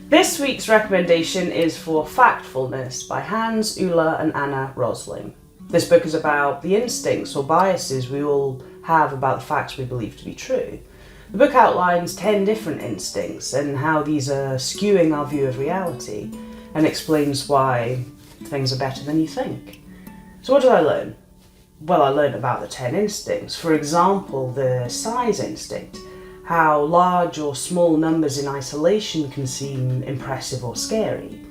This week's recommendation is for Factfulness by Hans, Ulla and Anna Rosling. This book is about the instincts or biases we all have about the facts we believe to be true. The book outlines 10 different instincts and how these are skewing our view of reality, and explains why things are better than you think. So what did I learn? Well, I learned about the 10 instincts. For example, the size instinct, how large or small numbers in isolation can seem impressive or scary.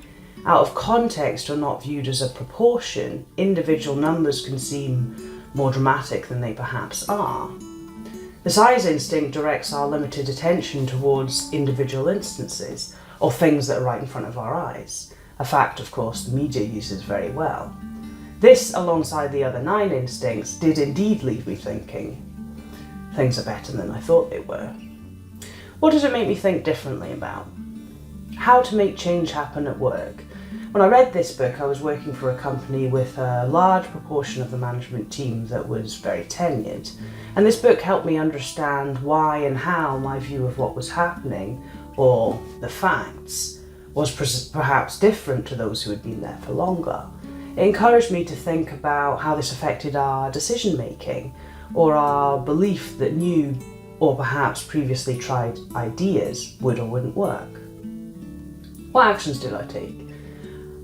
Out of context or not viewed as a proportion, individual numbers can seem more dramatic than they perhaps are. The size instinct directs our limited attention towards individual instances, or things that are right in front of our eyes. A fact, of course, the media uses very well. This, alongside the other 9 instincts, did indeed leave me thinking, things are better than I thought they were. What does it make me think differently about? How to make change happen at work. When I read this book, I was working for a company with a large proportion of the management team that was very tenured. And this book helped me understand why and how my view of what was happening, or the facts, was perhaps different to those who had been there for longer. It encouraged me to think about how this affected our decision making, or our belief that new or perhaps previously tried ideas would or wouldn't work. What actions did I take?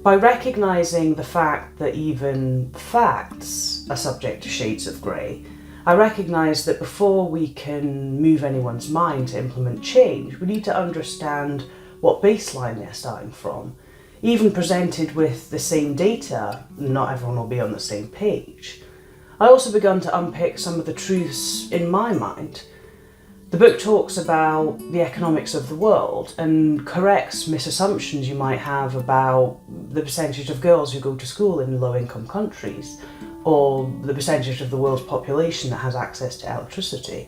By recognising the fact that even facts are subject to shades of grey, I recognised that before we can move anyone's mind to implement change, we need to understand what baseline they're starting from. Even presented with the same data, not everyone will be on the same page. I also begun to unpick some of the truths in my mind. The book talks about the economics of the world and corrects misassumptions you might have about the percentage of girls who go to school in low-income countries, or the percentage of the world's population that has access to electricity.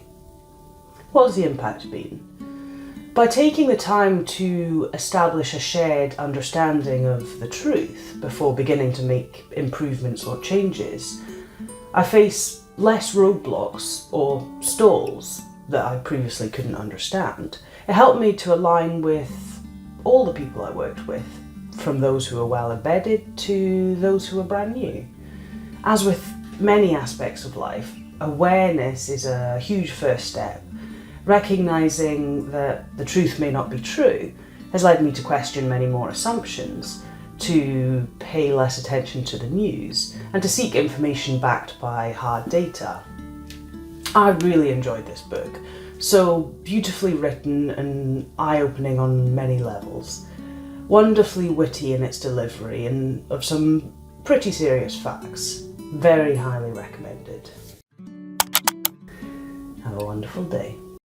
What has the impact been? By taking the time to establish a shared understanding of the truth before beginning to make improvements or changes, I face less roadblocks or stalls that I previously couldn't understand. It helped me to align with all the people I worked with, from those who are well embedded to those who are brand new. As with many aspects of life, awareness is a huge first step. Recognising that the truth may not be true has led me to question many more assumptions, to pay less attention to the news, and to seek information backed by hard data. I really enjoyed this book. So beautifully written and eye-opening on many levels. Wonderfully witty in its delivery and of some pretty serious facts. Very highly recommended. Have a wonderful day.